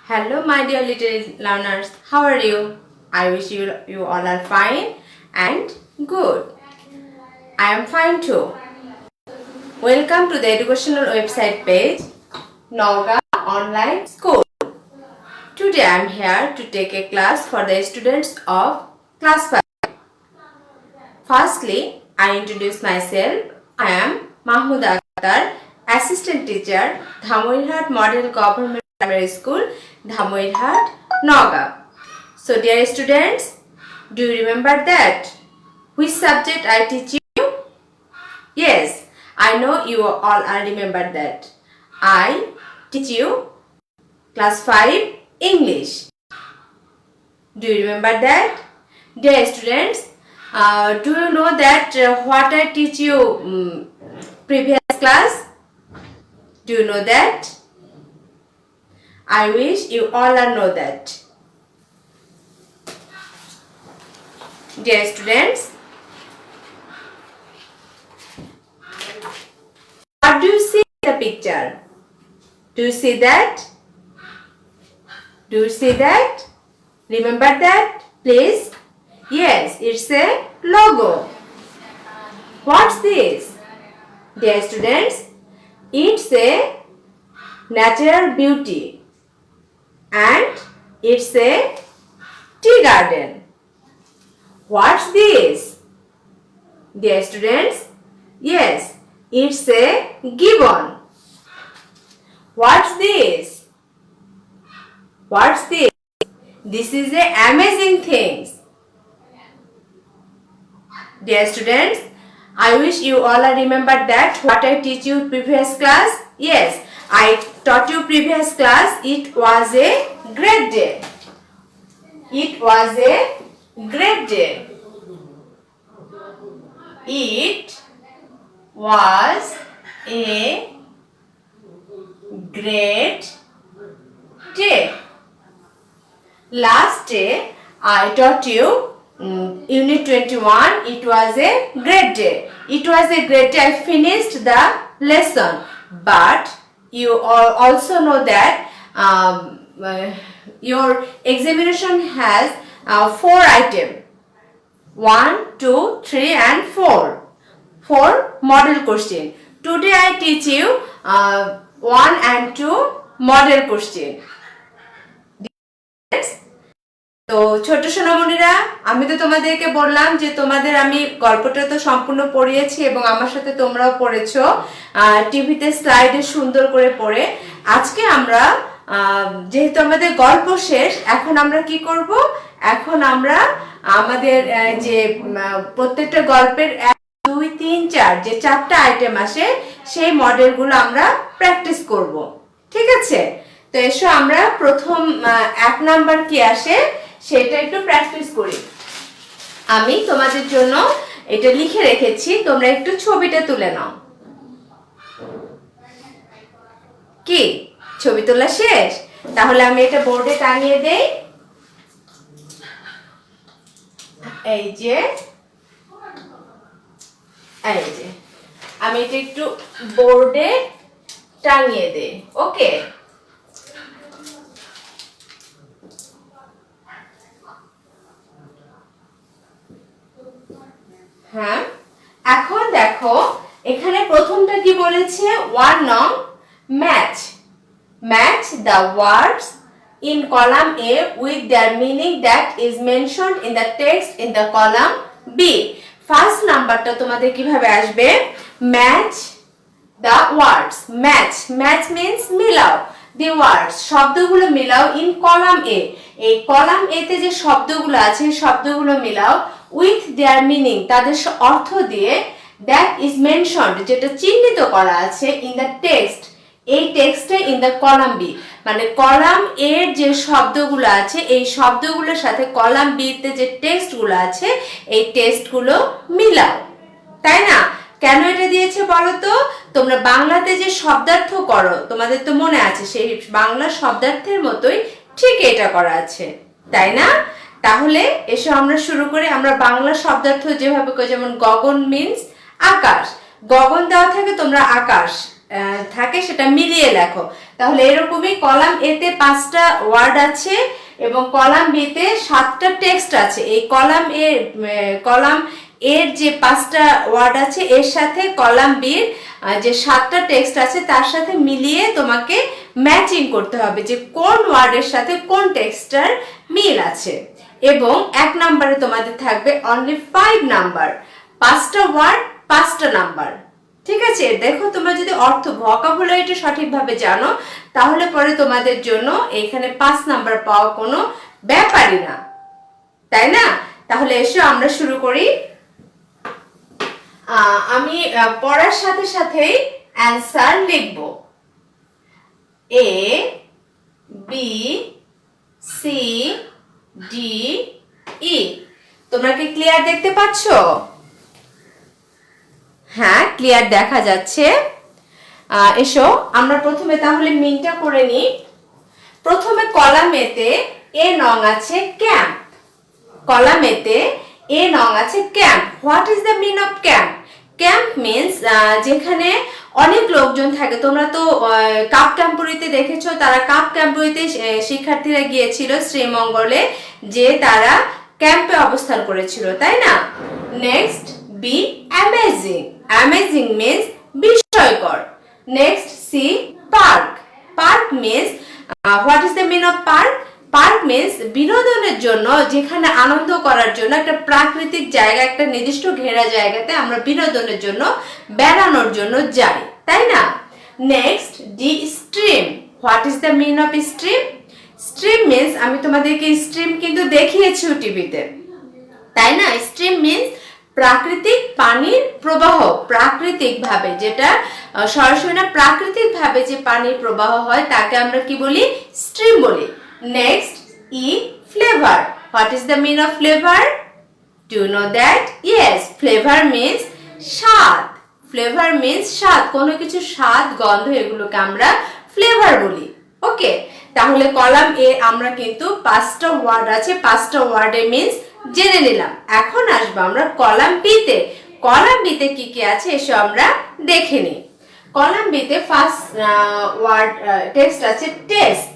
Hello, my dear little learners. How are you? I wish you all are fine and good. I am fine too. Welcome to the educational website page, Noga Online School. Today I am here to take a class for the students of class 5. Firstly, I introduce myself. I am Mahmoud Akhtar, Assistant Teacher, Dhamoirhat Model Government Primary School, Dhamoirhat, Noga. So dear students, do you remember that? Which subject I teach you? Yes, I know you all are remember that. I teach you class 5 English. Do you remember that? Dear students, do you know that what I teach you previous class? Do you know that? I wish you all know that. Dear students, what do you see in the picture? Do you see that? Do you see that? Remember that, please? Yes, it's a logo. What's this? Dear students, it's a natural beauty and it's a tea garden. What's this? Dear students, yes, it's a gibbon. What's this? What's this? This is a amazing things. Dear students, I wish you all remember that what I teach you previous class. Yes, I taught you previous class. It was a great day. It was a great day. It was a great day. Last day I taught you Unit 21. It was a great day. It was a great day. I finished the lesson. But you all also know that your examination has 4 items. 1, 2, 3 and 4. 4 model question. Today I teach you 1 and 2 model question. তো ছোট সোনামণিরা, আমি তো তোমাদেরকে বললাম যে তোমাদের আমি গল্পটা তো সম্পূর্ণ পড়িয়েছি এবং আমার সাথে তোমরাও পড়েছো টিভিতে স্লাইডে সুন্দর করে পড়ে। আজকে আমরা যেহেতু আমাদের গল্প শেষ, এখন আমরা কি করব? এখন আমরা আমাদের যে প্রত্যেকটা গল্পের 1, 2, 3, 4 যে 4টা আইটেম আসে সেই মডেলগুলো আমরা প্র্যাকটিস করব। ঠিক আছে? তো এসো আমরা প্রথম 1 নাম্বার কি আসে সেটা একটু প্র্যাকটিস করি। আমি তোমাদের জন্য এটা লিখে রেখেছি, তোমরা একটু ছবিটা তুলে নাও। কি ছবি তোলা শেষ? তাহলে আমি এটা বোর্ডে টাঙিয়ে দেই। এই যে আমি এটা একটু বোর্ডে টাঙিয়ে দেই। ওকে, হ্যাঁ, এখন দেখো এখানে প্রথমটা কি বলেছে? 1 নং match the words in column A with their meaning that is mentioned in the text in the column B. First নাম্বারটা তোমাদের কিভাবে আসবে? Match the words. Match means মিলাও। the words শব্দগুলো মিলাও in column A. এই কলাম A তে যে শব্দগুলো আছে শব্দগুলো মিলাও with their meaning তাদের অর্থ দিয়ে that is mentioned যেটা চিহ্নিত করা আছে in the text এই টেক্সটে in the column B, মানে কলাম A এর যে শব্দগুলো আছে এই শব্দগুলোর সাথে কলাম B তে যে টেক্সটগুলো আছে এই টেক্সটগুলো মিলাও। তাই না? কেন এটা দিয়েছে বলো তো? তোমরা বাংলাতে যে শব্দার্থ করো তোমাদের তো মনে আছে, সেই বাংলা শব্দার্থের মতোই ঠিক এটা করা আছে, তাই না? তাহলে এসো আমরা শুরু করি। আমরা বাংলা শব্দার্থ যেভাবে করি, যেমন গগন মিন্স আকাশ, গগন দেওয়া থাকে তোমরা আকাশ থাকে সেটা মিলিয়ে লেখো। তাহলে এরকমই কলাম এ তে 5টা ওয়ার্ড আছে এবং কলাম বি তে 7টা টেক্সট আছে। এই কলাম এর যে 5টা ওয়ার্ড আছে এর সাথে কলাম বির যে 7টা টেক্সট আছে তার সাথে মিলিয়ে তোমাকে ম্যাচিং করতে হবে যে কোন ওয়ার্ডের সাথে কোন টেক্সটার মিল আছে। এবং 1 নম্বরে তোমাদের থাকবে অনলি 5 নাম্বার, 5টা ওয়ার্ড 5টা নাম্বার। ঠিক আছে, দেখো তোমরা যদি অর্থ ভোকাবুলারিটা সঠিকভাবে জানো তাহলে পরে তোমাদের জন্য এখানে 5 নাম্বার পাওয়া কোনো ব্যাপারই না, তাই না? তাহলে এসো আমরা শুরু করি। আমি পড়ার সাথে সাথেই অ্যান্সার লিখব। A B C D E. তোমরা কি ক্লিয়ার দেখতে পাচ্ছ? হ্যাঁ, ক্লিয়ার দেখা যাচ্ছে। এসো আমরা প্রথমে তাহলে মিনটা করে নিই। প্রথমে কলাম এতে এ নং আছে ক্যাম্প। কলাম এতে এ নং আছে camp. What is the mean of camp? Camp means যেখানে অনেক লোকজন থাকে। তোমরা তো কাপ ক্যাম্পুরিতে দেখেছো, তারা কাপ ক্যাম্পুরিতে শিক্ষার্থীরা গিয়েছিল শ্রীমঙ্গলে, যে তারা ক্যাম্পে অবস্থান করেছিল, তাই না? Next B amazing. Amazing means বিস্ময়কর। Next C park. Park means what is the mean of park? Park means বিনোদনের জন্য, যেখানে আনন্দ করার জন্য একটা প্রাকৃতিক জায়গা, একটা নির্দিষ্ট ঘেরা জায়গাতে আমরা বিনোদনের জন্য বেড়ানোর জন্য যাই, তাই না? Next D stream. What is the mean of stream? Stream means আমি তোমাদেরকে স্ট্রিম কিন্তু দেখিয়েছি টিভিতে, তাই না? স্ট্রিম মিন্স প্রাকৃতিক পানির প্রবাহ, প্রাকৃতিক ভাবে, যেটা সরাসরি না, প্রাকৃতিক ভাবে যে পানির প্রবাহ হয় তাকে আমরা কি বলি? স্ট্রিম বলি। Next E flavour. What is the mean of flavour? Do you know that? Yes, flavour means স্বাদ। ফ্লেভার মিন্স স্বাদ, কোনো কিছু স্বাদ, গন্ধ, এগুলোকে আমরা ফ্লেভার বলি। ওকে, তাহলে কলাম এ আমরা কিন্তু 5টা ওয়ার্ড আছে, 5টা ওয়ার্ডের মিন্স জেনে নিলাম। এখন আসবো আমরা কলাম বি তে। কলাম বি তে কি কি আছে এসো আমরা দেখে নিই। কলাম বি তে ফার্স্ট ওয়ার্ড টেক্সট আছে test.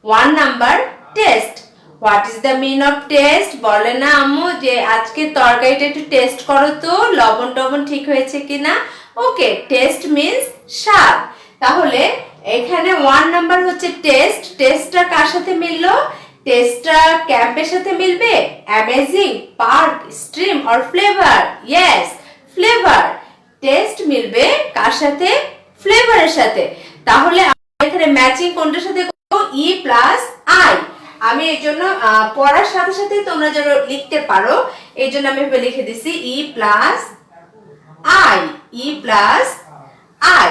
1 number test. What is the mean of test? বলে না আম্মু যে আজকে তরকারিটা একটু টেস্ট করো তো, লবণ টবণ ঠিক হয়েছে কিনা। ওকে, টেস্ট মিন্স স্বাদ। তাহলে এখানে 1 নাম্বার হচ্ছে টেস্ট। টেস্টটা কার সাথে মিললো? টেস্টটা ক্যাম্পের সাথে মিলবে? Amazing, park, stream or flavour? Yes, flavour. Test মিলবে কার সাথে? ফ্লেভারের সাথে। তাহলে এখানে ম্যাচিং কোনটার সাথে? ই প্লাস আই। আমি এই জন্য পড়ার সাথে সাথে তোমরা যেন লিখতে পারো এই জন্য আমি লিখে দিছি E plus I. E plus I.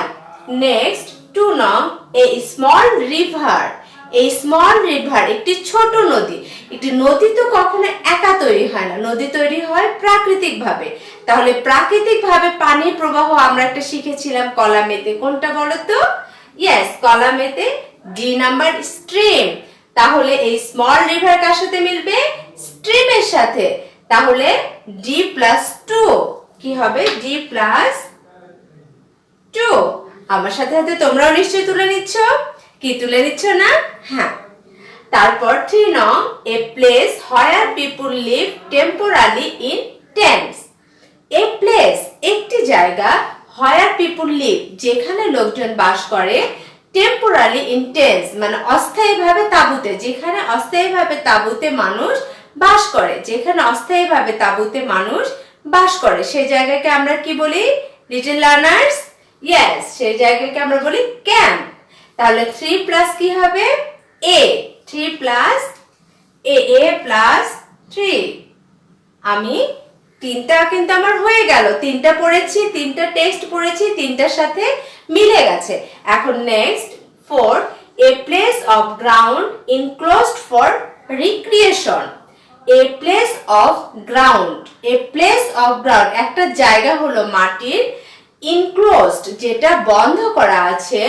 Next 2 নং এ স্মল রিভার। এই স্মল রিভার একটি ছোট নদী। একটি নদী তো কখনো একা তৈরি হয় না, নদী তৈরি হয় প্রাকৃতিক ভাবে। তাহলে প্রাকৃতিক ভাবে পানির প্রবাহ আমরা একটা শিখেছিলাম কলামেতে, কোনটা বলো তো? ইয়েস, কলামেতে ডি নাম্বার স্ট্রিম। তাহলে এই স্মল রিভার কার সাথে মিলবে? স্ট্রিমের সাথে। তাহলে ডি প্লাস 2 কি হবে? D plus 2। আমার সাথে সাথে তোমরাও নিশ্চয়ই তুলে নিচ্ছ, কি তুলে নিচ্ছ না? হ্যাঁ। তারপর 3 নং a place where people leave temporary in tents. A place একটি জায়গা, হোয়ার পিপল লিভ যেখানে লোকজন বাস করে, টেম্পোরারি ইন টেন্টস মানে অস্থায়ীভাবে তাঁবুতে, যেখানে অস্থায়ীভাবে তাঁবুতে মানুষ বাস করে, যেখানে অস্থায়ীভাবে তাঁবুতে মানুষ বাস করে সেই জায়গাকে আমরা কি বলি? Little learners? ইয়েস, সেই জায়গাকে আমরা বলি ক্যাম্প। তাহলে 3 প্লাস কি হবে? এ। 3 প্লাস এ, এ প্লাস 3। আমি 3টা কিন্তু আমার হয়ে গেল, 3টা পড়েছি, 3টা টেক্সট পড়েছি, 3টার সাথে মিলে গেছে। এখন next 4 a place of ground enclosed for recreation. A place of ground. A place of ground একটা জায়গা হলো মাটির, ইনক্লোজড যেটা বন্ধ করা আছে,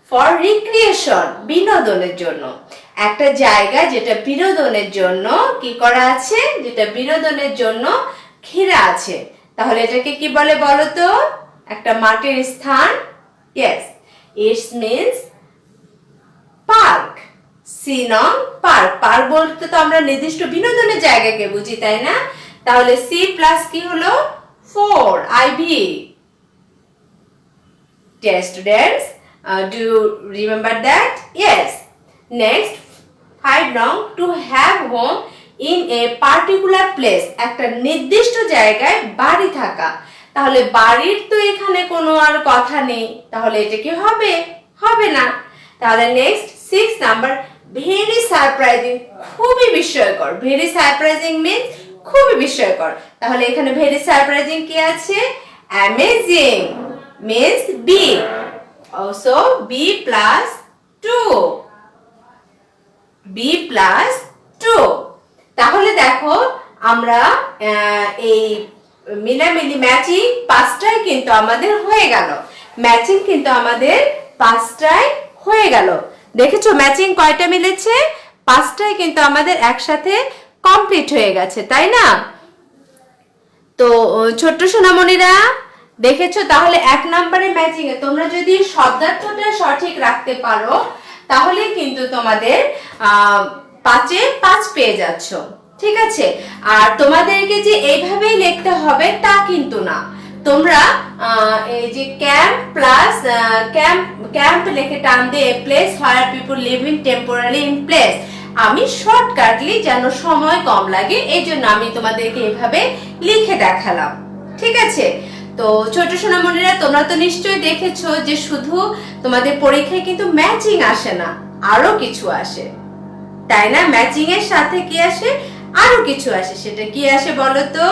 ফর রিক্রিয়েশন বিনোদনের জন্য। একটা জায়গা যেটা বিনোদনের জন্য কি করা আছে? যেটা বিনোদনের জন্য ঘেরা আছে। তাহলে এটাকে কি বলে বলো তো? একটা মাটির স্থান Yes, it means park. C নং পার্ক। পার্ক বলতে তো আমরা নির্দিষ্ট বিনোদনের জায়গাকে বুঝি, তাই না? তাহলে সি প্লাস কি হলো 4 ivy. Dear students, do you remember that? Yes. Next, 5 nong, to have home in a particular place, একটা নির্দিষ্ট জায়গায় বাড়ি থাকা। তাহলে বাড়ির তো এখানে কোনো আর কথা নেই, তাহলে এটা কি হবে? হবে না। তাহলে নেক্সট 6 নাম্বার, ভেরি সারপ্রাইজিং, খুবই বিস্ময়কর। ভেরি সারপ্রাইজিং মিন্স খুবই বিস্ময়কর। তাহলে এখানে ভেরি সারপ্রাইজিং কি আছে? Amazing means B. Also B plus 2. B plus 2. তাহলে দেখো আমরা এই মিলামিলি ম্যাচিং 5টায় কিন্তু আমাদের হয়ে গেল। ম্যাচিং কিন্তু আমাদের 5টায় হয়ে গেল। দেখেছো ম্যাচিং কয়টা মিলেছে? 5টায় কিন্তু আমাদের একসাথে কমপ্লিট হয়ে গেছে, তাই না? তো ছোট্ট সোনামণিরা দেখেছো, তাহলে 1 নম্বরে ম্যাচিং এ তোমরা যদি শব্দার্থটা সঠিক রাখতে পারো তাহলে কিন্তু তোমাদের 5-এ 5 পেয়ে যাচ্ছ, ঠিক আছে? আর তোমাদেরকে যে এইভাবেই লিখতে হবে তা কিন্তু না। তোমরা এই যে ক্যাম্প প্লাস ক্যাম্প লিখে টান দিয়ে place where people living temporary in place, আমি শর্টকাটলি যেন সময় কম লাগে এই জন্য আমি তোমাদেরকে এইভাবে লিখে দেখালাম, ঠিক আছে? তো ছোট সোনামণিরা তোমরা তো নিশ্চয়ই দেখেছো যে শুধু তোমাদের পরীক্ষায় কিন্তু ম্যাচিং আসে না, আরো কিছু আসে, তাই না? ম্যাচিং এর সাথে কি আসে? আরো কিছু আসে। সেটা কি আসে বলো তো?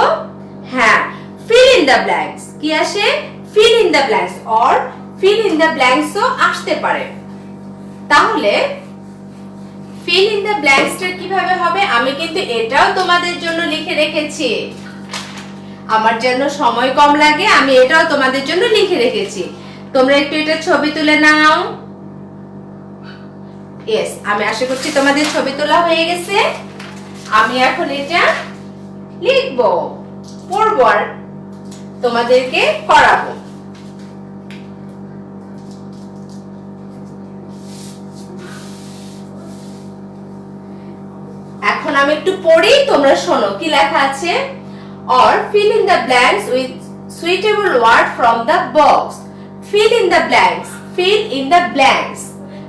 হ্যাঁ, fill in the blanks। কি আসে? fill in the blanks or fill in the blanks ও আসতে পারে। তাহলে fill in the blanks টা কিভাবে হবে? আমি কিন্তু এটাও তোমাদের জন্য লিখে রেখেছি। আমার জন্য সময় কম লাগে, আমি এটাও তোমাদের জন্য লিখে রেখেছি। তোমরা একটু এটা ছবি তুলে নাও। यस, আমি আশা করছি তোমাদের ছবি তোলা হয়ে গেছে। আমি এখন এটা লিখব, পড়ব আর তোমাদেরকে করাবো। এখন আমি একটু পড়ি, তোমরা শোনো কি লেখা আছে। or fill in the blanks with suitable word from the box. fill in the blanks, fill in the blanks,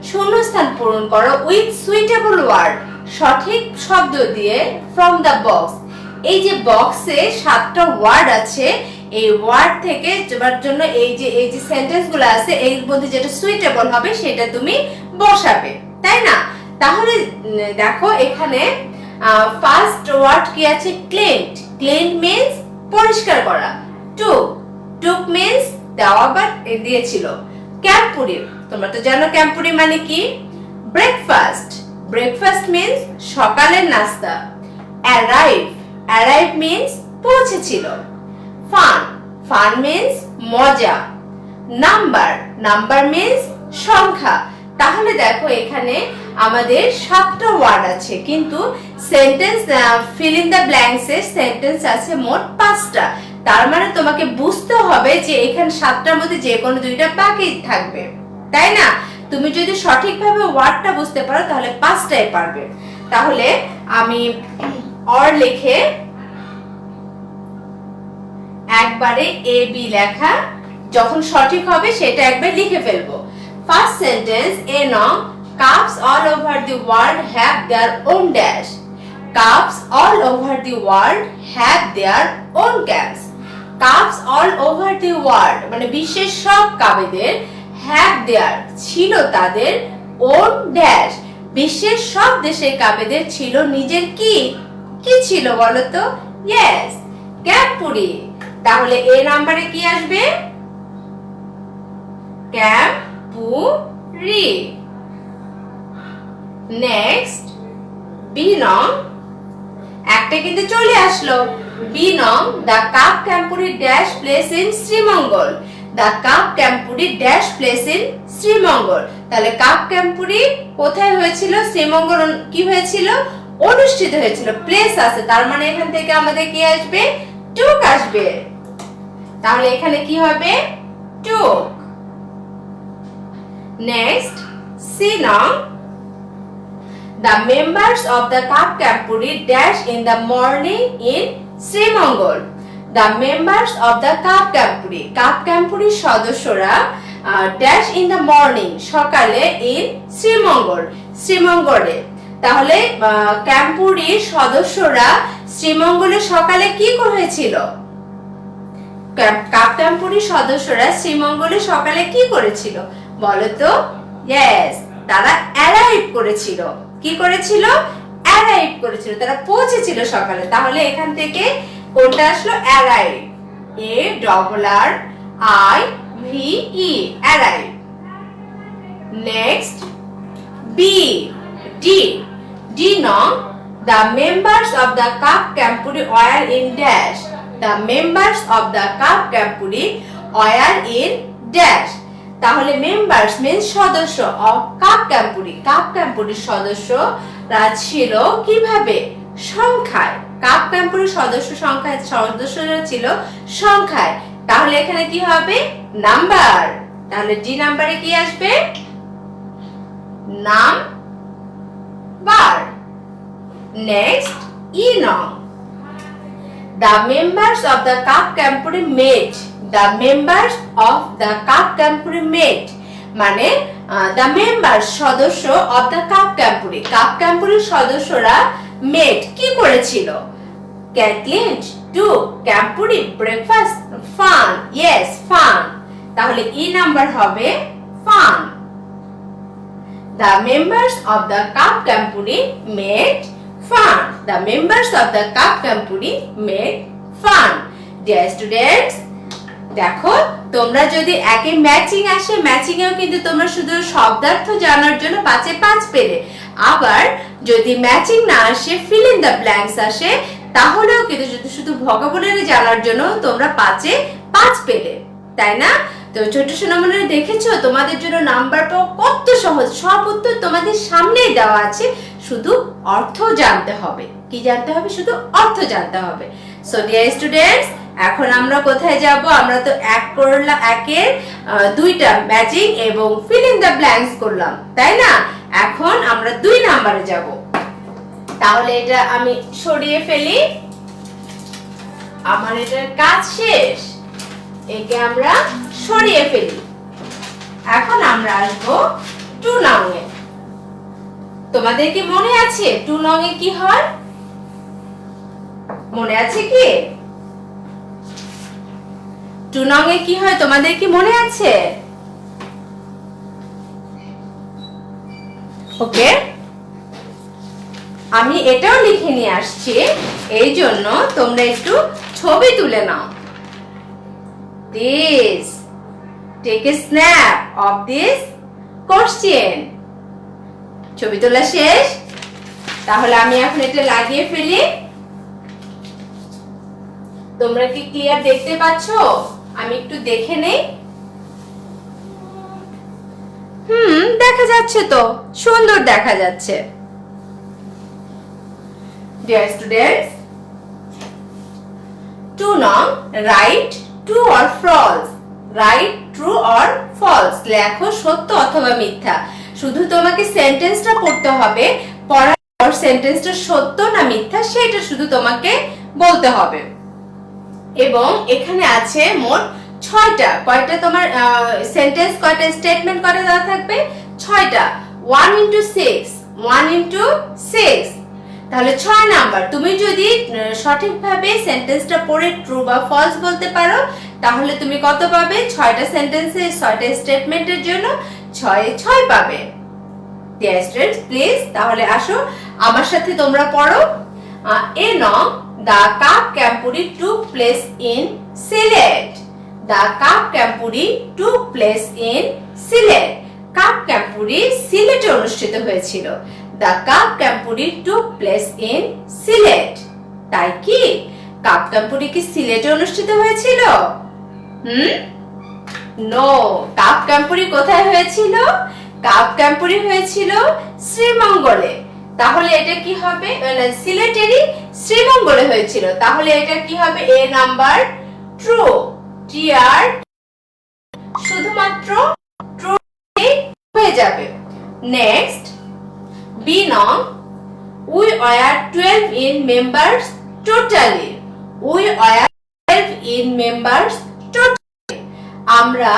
শূন্যস্থান পূরণ করো with suitable word, সঠিক শব্দ দিয়ে from the box। এই যে বক্সে 7টা ওয়ার্ড আছে, এই ওয়ার্ড থেকে যাবার জন্য এই যে সেন্টেন্সগুলো আছে এর মধ্যে যেটা সুইটেবল হবে সেটা তুমি বসাবে, তাই না? তাহলে দেখো এখানে ফার্স্ট ওয়ার্ড কি আছে? ক্লিনড। ক্লিনড মিন্স পরিষ্কার করা। টুক মিন্স দেওয়া বা দিয়েছিল। ক্যাম্পুরি, তোমরা তো জানো ক্যাম্পুরি মানে কি? ব্রেকফাস্ট। ব্রেকফাস্ট মিন্স সকালের নাস্তা। অ্যারাইভ মিন্স পৌঁছেছিল। ফান মিন্স মজা। নাম্বার মিন্স সংখ্যা। তাহলে দেখো এখানে আমাদের 7টা ওয়ার্ড আছে, কিন্তু sentence fill in the blanks এর সেন্টেন্স আছে মোট 5টা। তার মানে তোমাকে বুঝতে হবে যে এখানে 7টার মধ্যে যে কোনো 2টা বাকি থাকবে, তাই না? তুমি যদি সঠিকভাবে ওয়ার্ডটা বুঝতে পারো তাহলে 5টাই পারবে। তাহলে আমি অর লিখে একবারে এ বি লেখা যখন সঠিক হবে সেটা একবার লিখে ফেলবো। ফার্স্ট সেন্টেন্স, এ নং, cups all over the world have their own dash. Cups all over the world have their own caps. Cups all over the world মানে বিশ্বের সব কাপেদের have their ছিল তাদের own dash, বিশ্বের সব দেশের কাপেদের ছিল নিজের কি ছিল বলো তো? yes, ক্যাম্পুরি। তাহলে এ নাম্বারে কি আসবে? ক্যাম্পুরি। নেক্সট বি নং, একটা কিন্তু চলে আসলো। বি নং, the cup ক্যাম্পুরি dash place in Sreemangal. The cup ক্যাম্পুরি dash place in Sreemangal. তাহলে কাপ ক্যাম্পুরি কোথায় হয়েছিল? শ্রীমঙ্গল। কি হয়েছিল? অনুষ্ঠিত হয়েছিল। প্লেস আছে, তার মানে এখান থেকে আমাদের কি আসবে? টুক আসবে। তাহলে এখানে কি হবে? টুক। Next, C nong. The members of the Kap Kampuri dash in the morning in Srimongol. The members of the Kap Kampuri. Kap Kampuri সদস্যরা dash in the morning সকালে in শ্রীমঙ্গল শ্রীমঙ্গলে। তাহলে ক্যাম্পুরির সদস্যরা শ্রীমঙ্গলে সকালে কি করেছিল? কাপ ক্যাম্পুরির সদস্যরা শ্রীমঙ্গলে সকালে কি করেছিল বলো তো? ইয়েস, তারা অ্যারাইভ করেছিল। কি করেছিল? অ্যারাইভ করেছিল, তারা পৌঁছেছিল সকালে। তাহলে এখান থেকে কোনটা আসলো? Arrive. A double R I V E, arrive. Next, B D D নং। The members of the Kap Kampuri were in dash. The members of the Kap Kampuri were in dash. তাহলে মেম্বার্স মিন্স সদস্য of cup ক্যাম্পুরি। Cup ক্যাম্পুরির সদস্যরা ছিল কিভাবে? সংখ্যায়। Cup ক্যাম্পুরির সদস্যরা ছিল সংখ্যায়। তাহলে এখানে কি হবে? নাম্বার। তাহলে ডি নাম্বারে কি আসবে? Number. Next, E nong. The members of the Kap Kampuri met. The members of the Kap Kampuri met. মানে the members সদস্য of the Kap Kampuri. কাপ ক্যাম্পুরির সদস্যরা met কি করেছিল? Kathleen to Kampuri breakfast fun. Yes, fun. তাহলে E number হবে fun. The members of the Kap Kampuri met fun. The members of the Kap Kampuri made fun. Dear students, দেখো তোমরা যদি একে ম্যাচিং আসে, ম্যাচিং এও কিন্তু তোমরা শুধু শব্দার্থ জানার জন্য 5 এ 5 পেলে। আবার যদি ম্যাচিং না আসে, ফিল ইন দ্য ব্ল্যাঙ্কস আসে, তাহলেও কিন্তু শুধু ভোকাবুলারি জানার জন্য তোমরা 5 এ 5 পেলে, তাই না? তো ছোট সোনামণিরা দেখেছো তোমাদের জন্য নাম্বার পাওয়া কত সহজ। সব উত্তর তোমাদের সামনেই দেওয়া আছে, শুধু অর্থ জানতে হবে। কি জানতে হবে? শুধু অর্থ জানতে হবে। সো ডিয়ার স্টুডেন্টস, এখন আমরা কোথায় যাব? আমরা তো একের দুইটা ম্যাচিং এবং ফিল ইন দ্য ব্ল্যাঙ্কস করলাম, তাই না? এখন আমরা 2 নম্বরে যাব। তাহলে এটা আমি সরিয়ে ফেলি, আমার এটার কাজ শেষ। একে আমরা সরিয়ে ফেলি। এখন আমরা আসবো 2 নং এ। তোমাদের কি মনে আছে 2 নং এ কি হয়? মনে আছে কি? 2 নং এ কি হয় তোমাদের কি মনে আছে? ওকে, আমি এটাও লিখে নিয়ে আসছি, এই জন্য তোমরা একটু ছবি তুলে নাও। This, take a snap of this question. ছবি তোলা শেষ? তাহলে আমি এখন এটা লাগিয়ে ফেলি। তোমরা কি ক্লিয়ার দেখতে পাচ্ছো? আমি একটু দেখে নেই। দেখা যাচ্ছে তো, সুন্দর দেখা যাচ্ছে। Dear students, 2 nong, write true or false. Write true or false. লেখো সত্য অথবা মিথ্যা। শুধু তোমাকে সেন্টেন্সটা পড়তে হবে, পড়ার পর সেন্টেন্সটা সত্য না মিথ্যা সেটা শুধু তোমাকে বলতে হবে। এবং এখানে আছে মোট 6টা। কয়টা তোমার সেন্টেন্স, কয়টা স্টেটমেন্ট কয়টা দেওয়া থাকবে? 6টা। 1 into 6, 1 into 6। তাহলে 6 নাম্বার। তুমি যদি সঠিকভাবে সেন্টেন্সটা পড়ে ট্রু বা ফলস বলতে পারো, তাহলে তুমি কত পাবে? 6টা সেন্টেন্সে 6টা স্টেটমেন্টের জন্য 6 এ 6 পাবে। ডিয়ার স্টুডেন্টস, প্লিজ তাহলে আসো আমার সাথে তোমরা পড়ো। এ নং, the Kap Kampuri took place in Sylhet. The Kap Kampuri took place in Sylhet. Cup ক্যাম্পুরি সিলেটে অনুষ্ঠিত হয়েছিল। The Kap Kampuri took place in Sylhet. তাই কি কাপ ক্যাম্পুরি কি সিলেটে অনুষ্ঠিত হয়েছিল? নো, কাপ ক্যাম্পুরি কোথায় হয়েছিল? কাপ ক্যাম্পুরি হয়েছিল শ্রীমঙ্গলে। তাহলে এটা কি হবে? সিলেটেরই শ্রীমঙ্গলে হয়েছিল। তাহলে এটা কি হবে? এ নাম্বার ট্রু। টি আর শুধুমাত্র হয়ে যাবে। নেক্সট বি নং, we were 12 in members totally. We were 12 in members totally. আমরা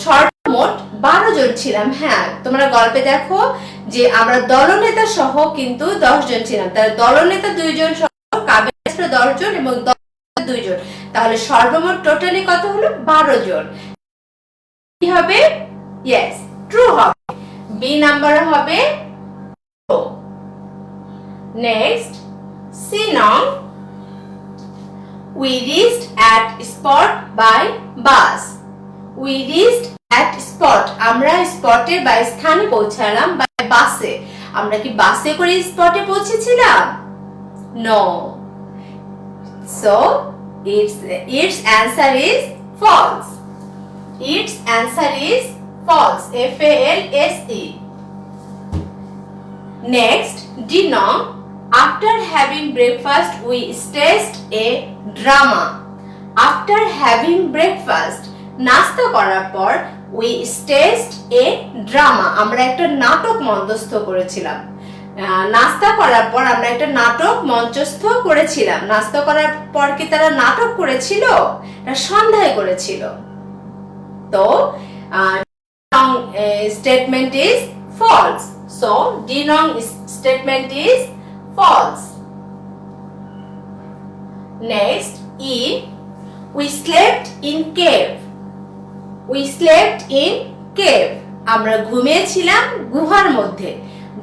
সর্বমোট 12 জন ছিলাম। হ্যাঁ, তোমরা গল্পে দেখো যে আমরা দলনেতা সহ কিন্তু 10 জন ছিলাম। তাহলে দলনেতা 2 জন সহ কাবিনেটরা 10 জন এবং 2 জন, তাহলে সর্বমোট টোটালি কত হলো? 12 জন। কি হবে? ইয়েস, ট্রু হবে। বি নাম্বার হবে ট্রু। নেক্সট সি নং, we reached at spot by bus. We reached at spot, আমরা স্পটে বা স্থানে পৌঁছালাম বাই বাসে। আমরা কি বাসে করে স্পটে পৌঁছেছিলাম? No. So its answer is false. Its answer is false. F-A-L-S-E. Next, D nong, after having breakfast we staged a drama. After having breakfast, নাস্তা করার পর we staged a drama, আমরা একটা নাটক মঞ্চস্থ করেছিলাম। নাস্তা করার পর আমরা একটা নাটক মঞ্চস্থ করেছিলাম। নাস্তা করার পর কি তারা নাটক করেছিল? এটা সন্ধ্যায় করেছিল। তো statement is false. So D nong statement is false. Next, E, we slept in cave. We slept in cave. আমরা ঘুমিয়েছিলাম গুহার মধ্যে।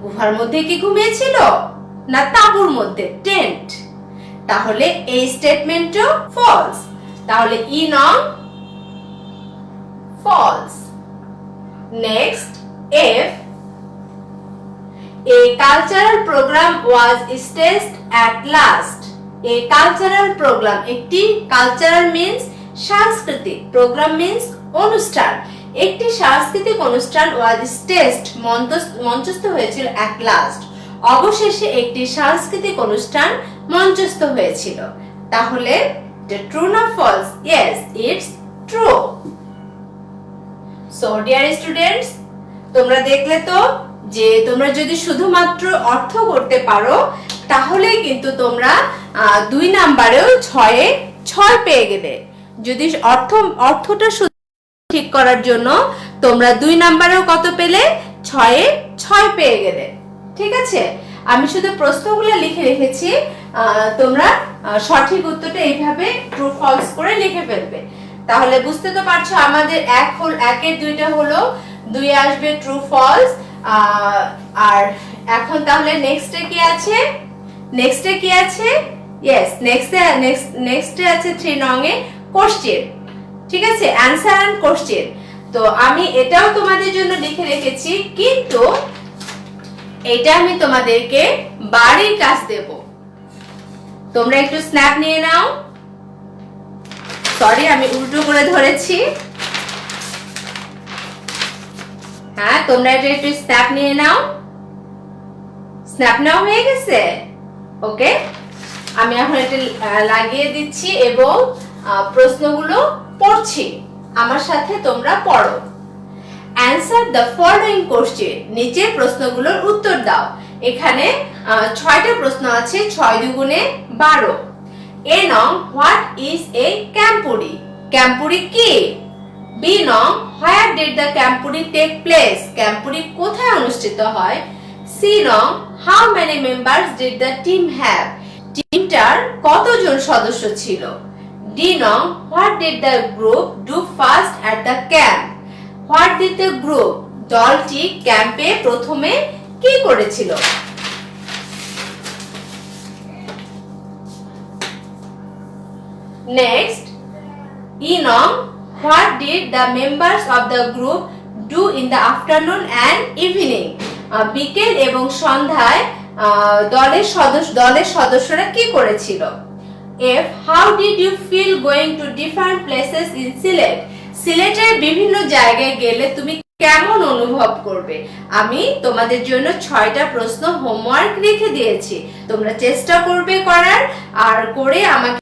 গুহার মধ্যে কি ঘুমিয়েছিল? না তাঁবুর মধ্যে, টেন্ট। তাহলে এই স্টেটমেন্টও ফলস। তাহলে ই নং false. Next F, a cultural program was staged at last. A cultural program, একটি কালচারাল মিন্স সাংস্কৃতিক, প্রোগ্রাম মিন্স অনুষ্ঠান। একটি সাংস্কৃতিক অনুষ্ঠান ওয়াজ স্টেজড মঞ্চস্থ হয়েছিল at last, অবশেষে একটি সাংস্কৃতিক অনুষ্ঠান মঞ্চস্থ হয়েছিল। তাহলে ট্রু না false? Yes, it's true. So dear students, তোমরা দেখলে তো যে তোমরা যদি শুধুমাত্র অর্থ করতে পারো তাহলে কিন্তু তোমরা 2 নাম্বারেও 6-এ 6 পেয়ে গেলে। যদি অর্থটা ঠিক করার জন্য তোমরা 2 নাম্বারেও কত পেলে? 6-এ 6 পেয়ে গেলে। ঠিক আছে, আমি শুধু প্রশ্নগুলো লিখে রেখেছি, তোমরা সঠিক উত্তরটা এইভাবে ট্রু ফলস করে লিখে ফেলবে। তাহলে বুঝতে তো পারছো আমাদের 1-এর 2টা হলো 2 আসবে ট্রু ফলস। আর এখন তাহলে নেক্সটে কি আছে? নেক্সটে কি আছে? ইয়েস, নেক্সটে আছে 3 নং এ কোশ্চেন। ঠিক আছে, অ্যানসার এন্ড কোশ্চেন। তো আমি এটাও তোমাদের জন্য লিখে রেখেছি, কিন্তু এটা আমি তোমাদেরকে বাড়ির কাজ দেব। তোমরা একটু স্ন্যাপ নিয়ে নাও। সরি, আমি উল্টো করে ধরেছি। হ্যাঁ, তোমরা এটা একটু স্ন্যাপ নিয়ে নাও। স্ন্যাপ নাও হয়ে গেছে? ওকে, আমি এখন এটা লাগিয়ে দিচ্ছি এবং প্রশ্নগুলো পড়ছি। আমার সাথে তোমরা পড়ো। অ্যানসার দ্য ফলোইং কোশ্চেন, নিচের প্রশ্নগুলোর উত্তর দাও। এখানে 6টা প্রশ্ন আছে, 6 দুগুণে 12। এ নং, হোয়াট ইজ এ ক্যাম্পুরি? ক্যাম্পুরি কি? বি নং, where did the camporee take place? Camporee কোথায় অনুষ্ঠিত হয়? সি নং, how many members did the team have? টিমটার কতজন সদস্য ছিল? ডি নং, what did the group do first at the camp? What did the group, দলটি ক্যাম্পে প্রথমে কি করেছিল? নেক্সট, ই নং, what did the members of the group do in the afternoon and evening? বিকেল এবং সন্ধ্যায় দলের সদস্যরা কি করেছিল? F, how did you feel going to different places in Sylhet? সিলেটের বিভিন্ন জায়গায় গেলে তুমি কেমন অনুভব করবে? আমি তোমাদের জন্য 6টা প্রশ্ন হোমওয়ার্ক রেখে দিয়েছি, তোমরা চেষ্টা করবে করার, আর করে আমাকে